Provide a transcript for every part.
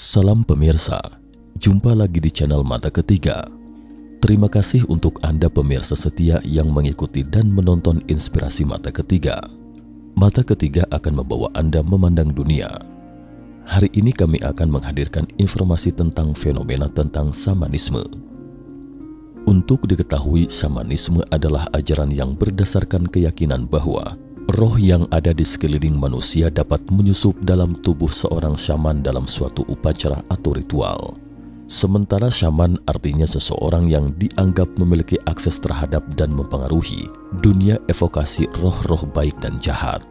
Salam pemirsa, jumpa lagi di channel Mata Ketiga. Terima kasih untuk Anda pemirsa setia yang mengikuti dan menonton inspirasi Mata Ketiga. Mata Ketiga akan membawa Anda memandang dunia. Hari ini kami akan menghadirkan informasi tentang fenomena tentang Shamanisme. Untuk diketahui, Shamanisme adalah ajaran yang berdasarkan keyakinan bahwa roh yang ada di sekeliling manusia dapat menyusup dalam tubuh seorang syaman dalam suatu upacara atau ritual. Sementara syaman artinya seseorang yang dianggap memiliki akses terhadap dan mempengaruhi dunia evokasi roh-roh baik dan jahat.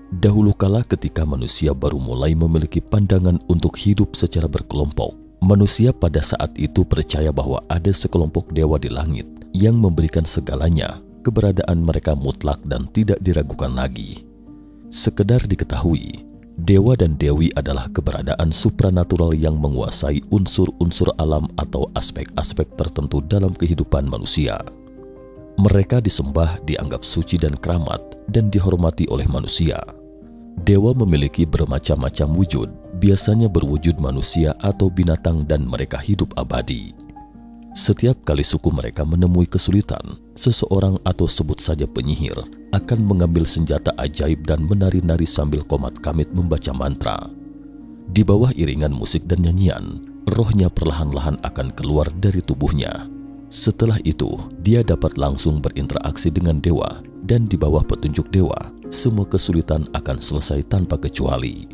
Dahulu kala ketika manusia baru mulai memiliki pandangan untuk hidup secara berkelompok, manusia pada saat itu percaya bahwa ada sekelompok dewa di langit yang memberikan segalanya. Keberadaan mereka mutlak dan tidak diragukan lagi. Sekedar diketahui, dewa dan dewi adalah keberadaan supranatural yang menguasai unsur-unsur alam atau aspek-aspek tertentu dalam kehidupan manusia. Mereka disembah, dianggap suci dan keramat, dan dihormati oleh manusia. Dewa memiliki bermacam-macam wujud, biasanya berwujud manusia atau binatang, dan mereka hidup abadi. Setiap kali suku mereka menemui kesulitan, seseorang atau sebut saja penyihir akan mengambil senjata ajaib dan menari-nari sambil komat kamit membaca mantra. Di bawah iringan musik dan nyanyian, rohnya perlahan-lahan akan keluar dari tubuhnya. Setelah itu, dia dapat langsung berinteraksi dengan dewa, dan di bawah petunjuk dewa, semua kesulitan akan selesai tanpa kecuali.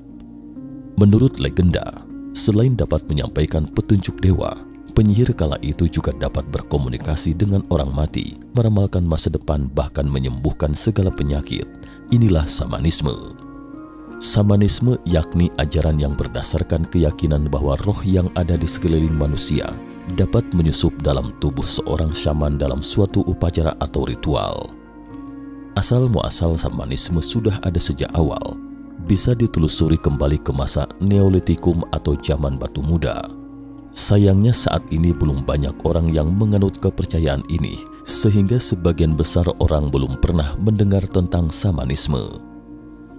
Menurut legenda, selain dapat menyampaikan petunjuk dewa, penyihir kala itu juga dapat berkomunikasi dengan orang mati, meramalkan masa depan, bahkan menyembuhkan segala penyakit. Inilah Shamanisme. Shamanisme yakni ajaran yang berdasarkan keyakinan bahwa roh yang ada di sekeliling manusia dapat menyusup dalam tubuh seorang syaman dalam suatu upacara atau ritual. Asal-muasal Shamanisme sudah ada sejak awal, bisa ditelusuri kembali ke masa Neolitikum atau zaman batu muda. Sayangnya saat ini belum banyak orang yang menganut kepercayaan ini, sehingga sebagian besar orang belum pernah mendengar tentang Shamanisme.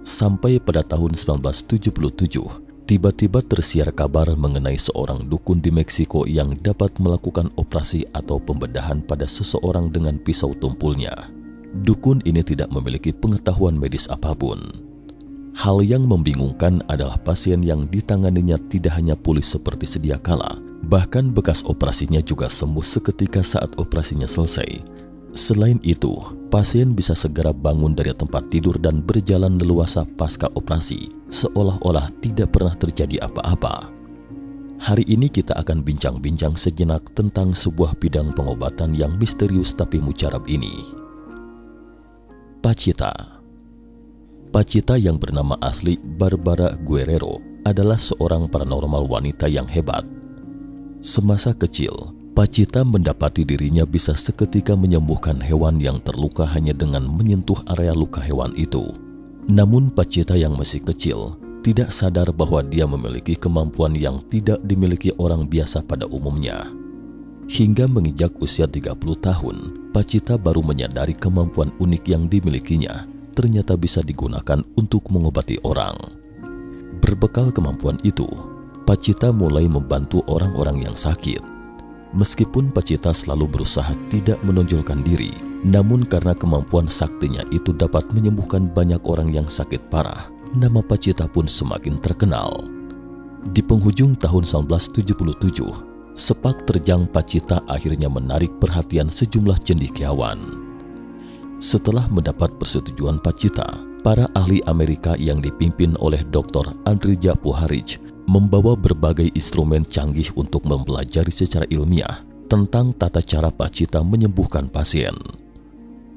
Sampai pada tahun 1977, tiba-tiba tersiar kabar mengenai seorang dukun di Meksiko yang dapat melakukan operasi atau pembedahan pada seseorang dengan pisau tumpulnya. Dukun ini tidak memiliki pengetahuan medis apapun. Hal yang membingungkan adalah pasien yang ditanganinya tidak hanya pulih seperti sedia kala, bahkan bekas operasinya juga sembuh seketika saat operasinya selesai. Selain itu, pasien bisa segera bangun dari tempat tidur dan berjalan leluasa pasca operasi, seolah-olah tidak pernah terjadi apa-apa. Hari ini kita akan bincang-bincang sejenak tentang sebuah bidang pengobatan yang misterius tapi mujarab ini. Pacita. Pacita yang bernama asli Barbara Guerrero adalah seorang paranormal wanita yang hebat. Semasa kecil, Pacita mendapati dirinya bisa seketika menyembuhkan hewan yang terluka hanya dengan menyentuh area luka hewan itu. Namun Pacita yang masih kecil tidak sadar bahwa dia memiliki kemampuan yang tidak dimiliki orang biasa pada umumnya. Hingga menginjak usia 30 tahun, Pacita baru menyadari kemampuan unik yang dimilikinya ternyata bisa digunakan untuk mengobati orang. Berbekal kemampuan itu, Pacita mulai membantu orang-orang yang sakit. Meskipun Pacita selalu berusaha tidak menonjolkan diri, namun karena kemampuan saktinya itu dapat menyembuhkan banyak orang yang sakit parah, nama Pacita pun semakin terkenal. Di penghujung tahun 1977, sepak terjang Pacita akhirnya menarik perhatian sejumlah cendekiawan. Setelah mendapat persetujuan Pacita, para ahli Amerika yang dipimpin oleh Dr. Andrija Puharich membawa berbagai instrumen canggih untuk mempelajari secara ilmiah tentang tata cara Pacita menyembuhkan pasien.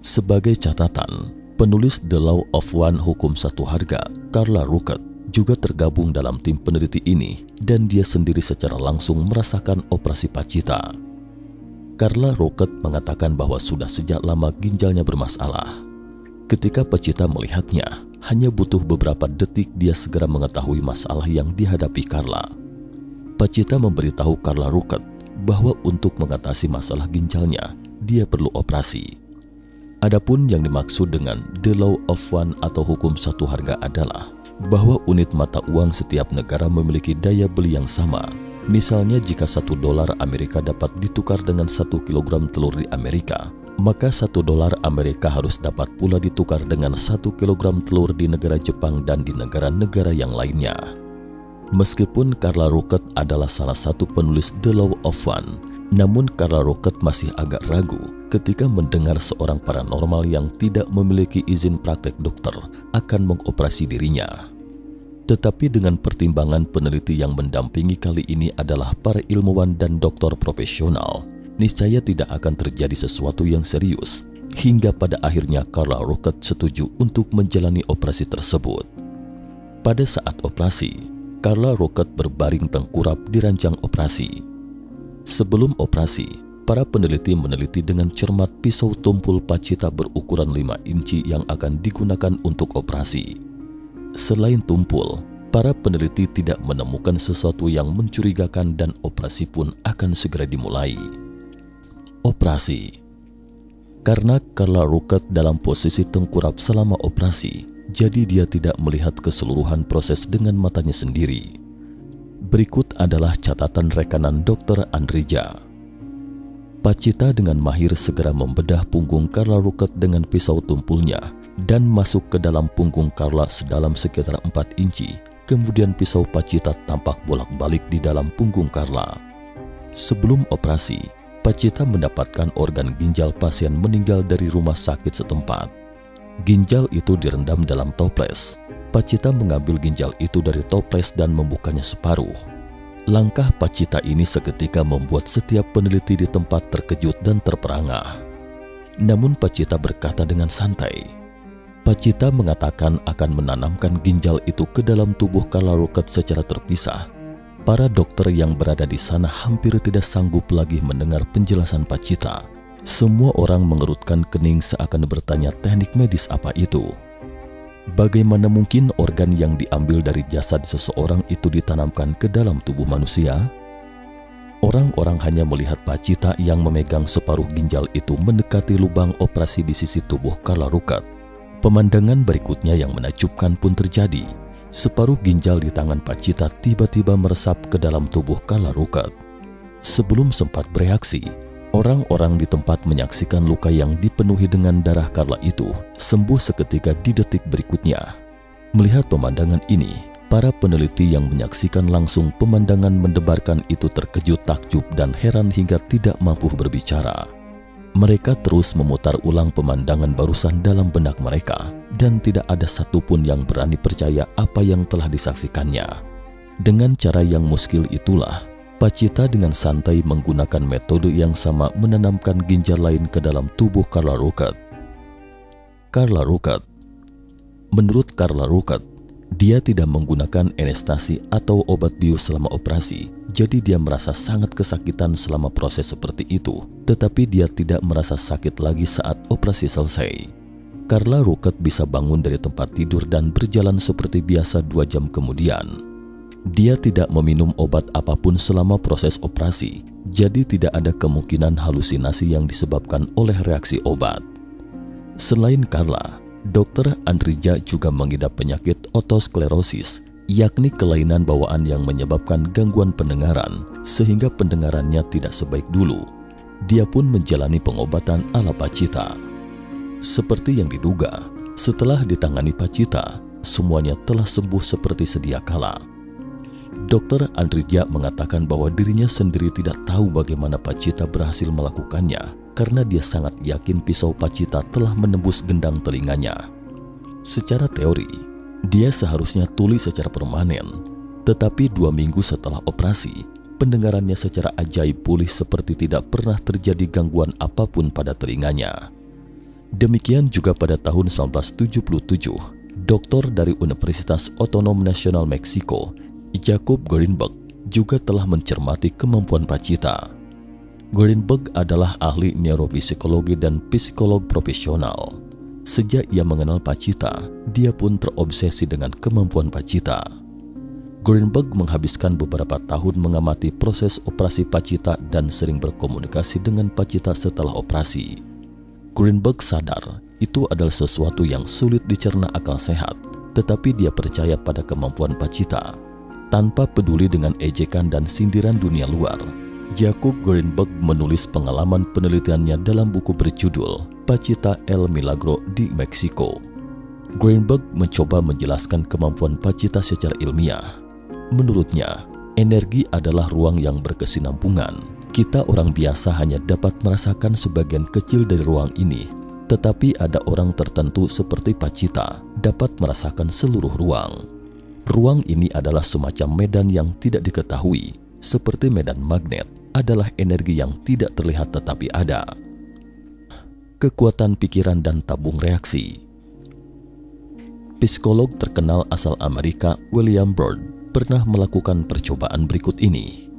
Sebagai catatan, penulis The Law of One Hukum Satu Harga, Carla Ruckert, juga tergabung dalam tim peneliti ini dan dia sendiri secara langsung merasakan operasi Pacita. Carla Ruckert mengatakan bahwa sudah sejak lama ginjalnya bermasalah. Ketika Pacita melihatnya, hanya butuh beberapa detik dia segera mengetahui masalah yang dihadapi Carla. Pacita memberitahu Carla Ruckert bahwa untuk mengatasi masalah ginjalnya, dia perlu operasi. Adapun yang dimaksud dengan The Law of One atau hukum satu harga adalah bahwa unit mata uang setiap negara memiliki daya beli yang sama. Misalnya jika $1 Amerika dapat ditukar dengan 1 kilogram telur di Amerika, maka $1 Amerika harus dapat pula ditukar dengan 1 kilogram telur di negara Jepang dan di negara-negara yang lainnya. Meskipun Carla Ruckert adalah salah satu penulis The Law of One, namun Carla Ruckert masih agak ragu ketika mendengar seorang paranormal yang tidak memiliki izin praktek dokter akan mengoperasi dirinya. Tetapi dengan pertimbangan peneliti yang mendampingi kali ini adalah para ilmuwan dan dokter profesional, niscaya tidak akan terjadi sesuatu yang serius, hingga pada akhirnya Carla Ruckert setuju untuk menjalani operasi tersebut. Pada saat operasi, Carla Ruckert berbaring tengkurap di ranjang operasi. Sebelum operasi, para peneliti meneliti dengan cermat pisau tumpul Pacitta berukuran 5 inci yang akan digunakan untuk operasi. Selain tumpul, para peneliti tidak menemukan sesuatu yang mencurigakan dan operasi pun akan segera dimulai. Operasi. Karena Carla Ruckert dalam posisi tengkurap selama operasi, jadi dia tidak melihat keseluruhan proses dengan matanya sendiri. Berikut adalah catatan rekanan Dr. Andrija. Pacitta dengan mahir segera membedah punggung Carla Ruckert dengan pisau tumpulnya dan masuk ke dalam punggung Carla sedalam sekitar 4 inci. Kemudian pisau Pacitta tampak bolak-balik di dalam punggung Carla. Sebelum operasi, Pacitta mendapatkan organ ginjal pasien meninggal dari rumah sakit setempat. Ginjal itu direndam dalam toples. Pacitta mengambil ginjal itu dari toples dan membukanya separuh. Langkah Pacitta ini seketika membuat setiap peneliti di tempat terkejut dan terperangah. Namun Pacitta berkata dengan santai. Pacitta mengatakan akan menanamkan ginjal itu ke dalam tubuh Carla Ruckert secara terpisah. Para dokter yang berada di sana hampir tidak sanggup lagi mendengar penjelasan Pacitta. Semua orang mengerutkan kening seakan bertanya teknik medis apa itu. Bagaimana mungkin organ yang diambil dari jasad seseorang itu ditanamkan ke dalam tubuh manusia? Orang-orang hanya melihat Pacitta yang memegang separuh ginjal itu mendekati lubang operasi di sisi tubuh Carla Ruckert. Pemandangan berikutnya yang menakjubkan pun terjadi. Separuh ginjal di tangan Pacitta tiba-tiba meresap ke dalam tubuh Carla Ruckert. Sebelum sempat bereaksi, orang-orang di tempat menyaksikan luka yang dipenuhi dengan darah Carla itu sembuh seketika di detik berikutnya. Melihat pemandangan ini, para peneliti yang menyaksikan langsung pemandangan mendebarkan itu terkejut, takjub, dan heran hingga tidak mampu berbicara. Mereka terus memutar ulang pemandangan barusan dalam benak mereka dan tidak ada satupun yang berani percaya apa yang telah disaksikannya. Dengan cara yang muskil itulah, Pacitta dengan santai menggunakan metode yang sama menanamkan ginjal lain ke dalam tubuh Carla Ruckert. Carla Ruckert. Menurut Carla Ruckert, dia tidak menggunakan anestesi atau obat bius selama operasi, jadi dia merasa sangat kesakitan selama proses seperti itu, tetapi dia tidak merasa sakit lagi saat operasi selesai. Carla Ruckert bisa bangun dari tempat tidur dan berjalan seperti biasa 2 jam kemudian. Dia tidak meminum obat apapun selama proses operasi, jadi tidak ada kemungkinan halusinasi yang disebabkan oleh reaksi obat. Selain Carla, Dr. Andrija juga mengidap penyakit otosklerosis, yakni kelainan bawaan yang menyebabkan gangguan pendengaran, sehingga pendengarannya tidak sebaik dulu. Dia pun menjalani pengobatan ala Pacitta. Seperti yang diduga, setelah ditangani Pacitta, semuanya telah sembuh seperti sedia kala. Dr. Andrija mengatakan bahwa dirinya sendiri tidak tahu bagaimana Pacitta berhasil melakukannya karena dia sangat yakin pisau Pacitta telah menembus gendang telinganya. Secara teori, dia seharusnya tuli secara permanen, tetapi 2 minggu setelah operasi, pendengarannya secara ajaib pulih seperti tidak pernah terjadi gangguan apapun pada telinganya. Demikian juga pada tahun 1977, dokter dari Universitas Otonom Nasional Meksiko, Jacob Gorenberg, juga telah mencermati kemampuan Pacitta. Gorenberg adalah ahli neuropsikologi dan psikolog profesional. Sejak ia mengenal Pacitta, dia pun terobsesi dengan kemampuan Pacitta. Gorenberg menghabiskan beberapa tahun mengamati proses operasi Pacitta dan sering berkomunikasi dengan Pacitta setelah operasi. Gorenberg sadar itu adalah sesuatu yang sulit dicerna akal sehat, tetapi dia percaya pada kemampuan Pacita. Tanpa peduli dengan ejekan dan sindiran dunia luar, Jakub Greenberg menulis pengalaman penelitiannya dalam buku berjudul Pacita El Milagro di Meksiko. Greenberg mencoba menjelaskan kemampuan Pacita secara ilmiah. Menurutnya, energi adalah ruang yang berkesinambungan. Kita orang biasa hanya dapat merasakan sebagian kecil dari ruang ini, tetapi ada orang tertentu seperti Pacita dapat merasakan seluruh ruang. Ruang ini adalah semacam medan yang tidak diketahui, seperti medan magnet, adalah energi yang tidak terlihat tetapi ada. Kekuatan pikiran dan tabung reaksi. Psikolog terkenal asal Amerika William Bird pernah melakukan percobaan berikut ini.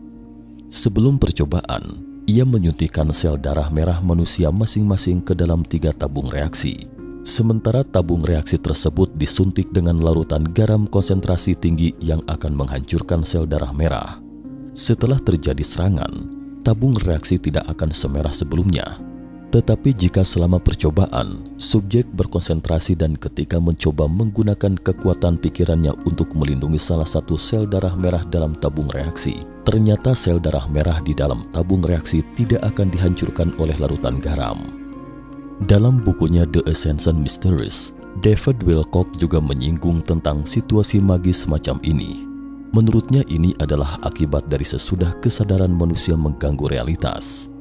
Sebelum percobaan, ia menyuntikkan sel darah merah manusia masing-masing ke dalam 3 tabung reaksi. Sementara tabung reaksi tersebut disuntik dengan larutan garam konsentrasi tinggi yang akan menghancurkan sel darah merah. Setelah terjadi serangan, tabung reaksi tidak akan semerah sebelumnya. Tetapi jika selama percobaan, subjek berkonsentrasi dan ketika mencoba menggunakan kekuatan pikirannya untuk melindungi salah satu sel darah merah dalam tabung reaksi, ternyata sel darah merah di dalam tabung reaksi tidak akan dihancurkan oleh larutan garam. Dalam bukunya The Ascension Mysteries, David Wilcock juga menyinggung tentang situasi magis semacam ini. Menurutnya ini adalah akibat dari sesudah kesadaran manusia mengganggu realitas.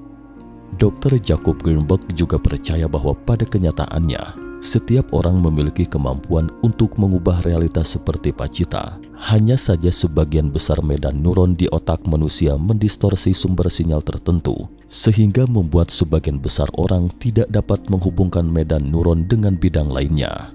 Dr. Jakub Greenberg juga percaya bahwa pada kenyataannya, setiap orang memiliki kemampuan untuk mengubah realitas seperti Pacita. Hanya saja sebagian besar medan neuron di otak manusia mendistorsi sumber sinyal tertentu, sehingga membuat sebagian besar orang tidak dapat menghubungkan medan neuron dengan bidang lainnya.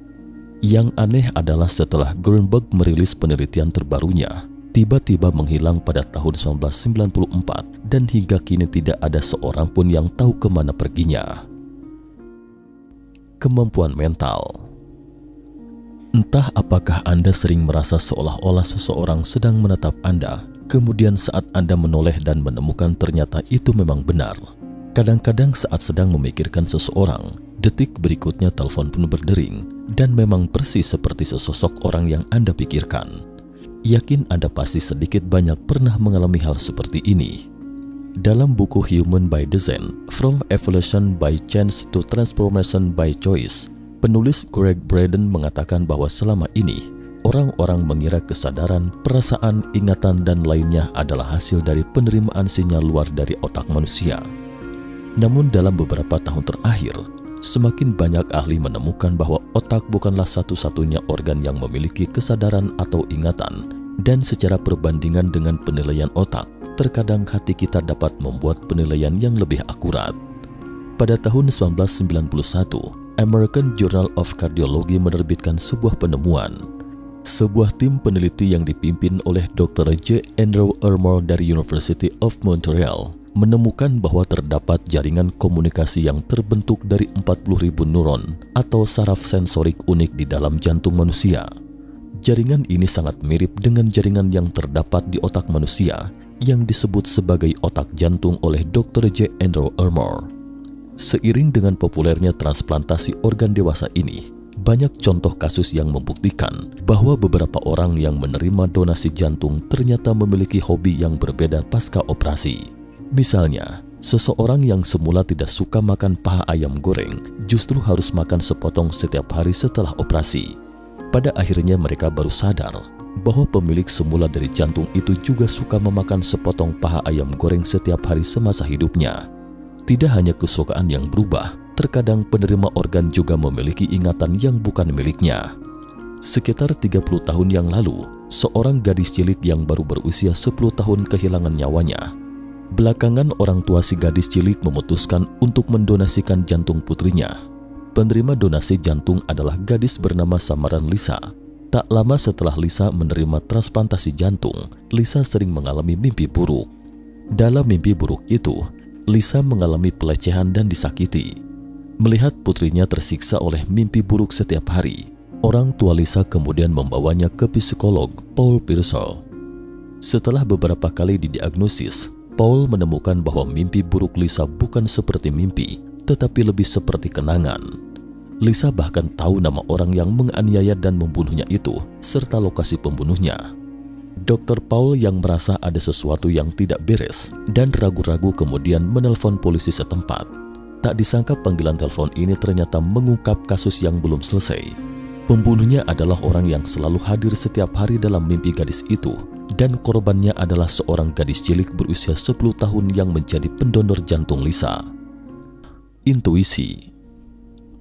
Yang aneh adalah setelah Greenberg merilis penelitian terbarunya, tiba-tiba menghilang pada tahun 1994 dan hingga kini tidak ada seorang pun yang tahu kemana perginya. Kemampuan mental. Entah apakah Anda sering merasa seolah-olah seseorang sedang menatap Anda, kemudian saat Anda menoleh dan menemukan ternyata itu memang benar. Kadang-kadang saat sedang memikirkan seseorang, detik berikutnya telepon pun berdering, dan memang persis seperti sesosok orang yang Anda pikirkan. Yakin Anda pasti sedikit banyak pernah mengalami hal seperti ini. Dalam buku Human by Design, From Evolution by Chance to Transformation by Choice, penulis Greg Braden mengatakan bahwa selama ini, orang-orang mengira kesadaran, perasaan, ingatan, dan lainnya adalah hasil dari penerimaan sinyal luar dari otak manusia. Namun dalam beberapa tahun terakhir, semakin banyak ahli menemukan bahwa otak bukanlah satu-satunya organ yang memiliki kesadaran atau ingatan, dan secara perbandingan dengan penilaian otak, terkadang hati kita dapat membuat penilaian yang lebih akurat. Pada tahun 1991, American Journal of Cardiology menerbitkan sebuah penemuan. Sebuah tim peneliti yang dipimpin oleh Dr. J. Andrew Ermor dari University of Montreal menemukan bahwa terdapat jaringan komunikasi yang terbentuk dari 40.000 neuron atau saraf sensorik unik di dalam jantung manusia. Jaringan ini sangat mirip dengan jaringan yang terdapat di otak manusia yang disebut sebagai otak jantung oleh Dr. J. Andrew Ermor. Seiring dengan populernya transplantasi organ dewasa ini, banyak contoh kasus yang membuktikan bahwa beberapa orang yang menerima donasi jantung ternyata memiliki hobi yang berbeda pasca operasi. Misalnya, seseorang yang semula tidak suka makan paha ayam goreng justru harus makan sepotong setiap hari setelah operasi. Pada akhirnya mereka baru sadar bahwa pemilik semula dari jantung itu juga suka memakan sepotong paha ayam goreng setiap hari semasa hidupnya. Tidak hanya kesukaan yang berubah, terkadang penerima organ juga memiliki ingatan yang bukan miliknya. Sekitar 30 tahun yang lalu, seorang gadis cilik yang baru berusia 10 tahun kehilangan nyawanya. Belakangan orang tua si gadis cilik memutuskan untuk mendonasikan jantung putrinya. Penerima donasi jantung adalah gadis bernama samaran Lisa. Tak lama setelah Lisa menerima transplantasi jantung, Lisa sering mengalami mimpi buruk. Dalam mimpi buruk itu, Lisa mengalami pelecehan dan disakiti. Melihat putrinya tersiksa oleh mimpi buruk setiap hari, orang tua Lisa kemudian membawanya ke psikolog Paul Pearsall. Setelah beberapa kali didiagnosis, Paul menemukan bahwa mimpi buruk Lisa bukan seperti mimpi, tetapi lebih seperti kenangan. Lisa bahkan tahu nama orang yang menganiaya dan membunuhnya itu, serta lokasi pembunuhnya. Dr. Paul yang merasa ada sesuatu yang tidak beres dan ragu-ragu kemudian menelpon polisi setempat. Tak disangka panggilan telepon ini ternyata mengungkap kasus yang belum selesai. Pembunuhnya adalah orang yang selalu hadir setiap hari dalam mimpi gadis itu, dan korbannya adalah seorang gadis cilik berusia 10 tahun yang menjadi pendonor jantung Lisa. Intuisi.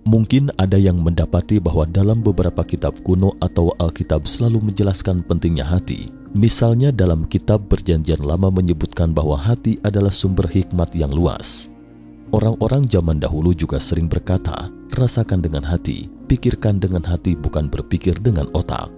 Mungkin ada yang mendapati bahwa dalam beberapa kitab kuno atau Alkitab selalu menjelaskan pentingnya hati. Misalnya dalam kitab Perjanjian Lama menyebutkan bahwa hati adalah sumber hikmat yang luas. Orang-orang zaman dahulu juga sering berkata, rasakan dengan hati, pikirkan dengan hati, bukan berpikir dengan otak.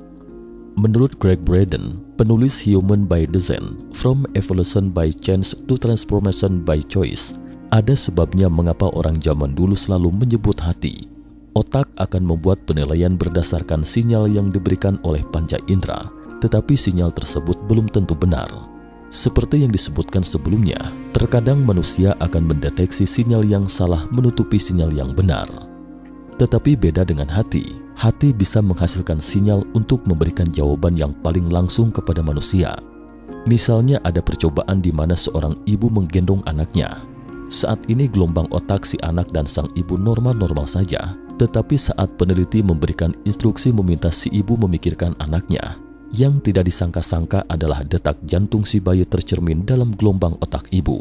Menurut Greg Braden, penulis Human by Design, From Evolution by Chance to Transformation by Choice, ada sebabnya mengapa orang zaman dulu selalu menyebut hati. Otak akan membuat penilaian berdasarkan sinyal yang diberikan oleh panca indera, tetapi sinyal tersebut belum tentu benar. Seperti yang disebutkan sebelumnya, terkadang manusia akan mendeteksi sinyal yang salah menutupi sinyal yang benar. Tetapi beda dengan hati. Hati bisa menghasilkan sinyal untuk memberikan jawaban yang paling langsung kepada manusia. Misalnya ada percobaan di mana seorang ibu menggendong anaknya. Saat ini gelombang otak si anak dan sang ibu normal-normal saja, tetapi saat peneliti memberikan instruksi meminta si ibu memikirkan anaknya, yang tidak disangka-sangka adalah detak jantung si bayi tercermin dalam gelombang otak ibu.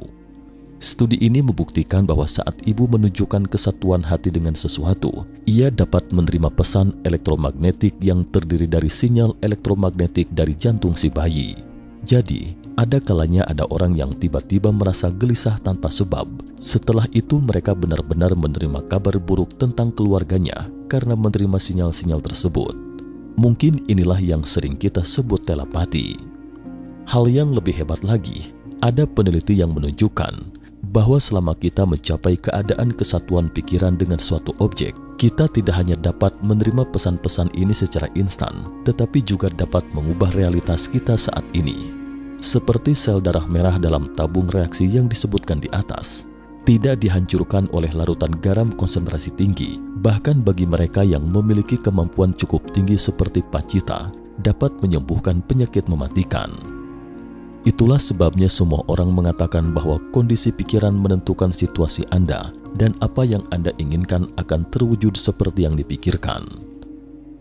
Studi ini membuktikan bahwa saat ibu menunjukkan kesatuan hati dengan sesuatu, ia dapat menerima pesan elektromagnetik yang terdiri dari sinyal elektromagnetik dari jantung si bayi. Jadi, ada kalanya ada orang yang tiba-tiba merasa gelisah tanpa sebab. Setelah itu mereka benar-benar menerima kabar buruk tentang keluarganya karena menerima sinyal-sinyal tersebut. Mungkin inilah yang sering kita sebut telepati. Hal yang lebih hebat lagi, ada peneliti yang menunjukkan bahwa selama kita mencapai keadaan kesatuan pikiran dengan suatu objek, kita tidak hanya dapat menerima pesan-pesan ini secara instan, tetapi juga dapat mengubah realitas kita saat ini. Seperti sel darah merah dalam tabung reaksi yang disebutkan di atas, tidak dihancurkan oleh larutan garam konsentrasi tinggi. Bahkan bagi mereka yang memiliki kemampuan cukup tinggi seperti Pacita, dapat menyembuhkan penyakit mematikan. Itulah sebabnya semua orang mengatakan bahwa kondisi pikiran menentukan situasi Anda, dan apa yang Anda inginkan akan terwujud seperti yang dipikirkan.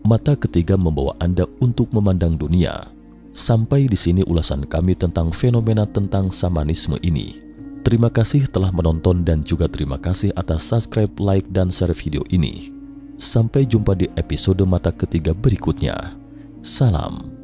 Mata ketiga membawa Anda untuk memandang dunia. Sampai di sini ulasan kami tentang fenomena tentang samanisme ini. Terima kasih telah menonton dan juga terima kasih atas subscribe, like, dan share video ini. Sampai jumpa di episode mata ketiga berikutnya. Salam.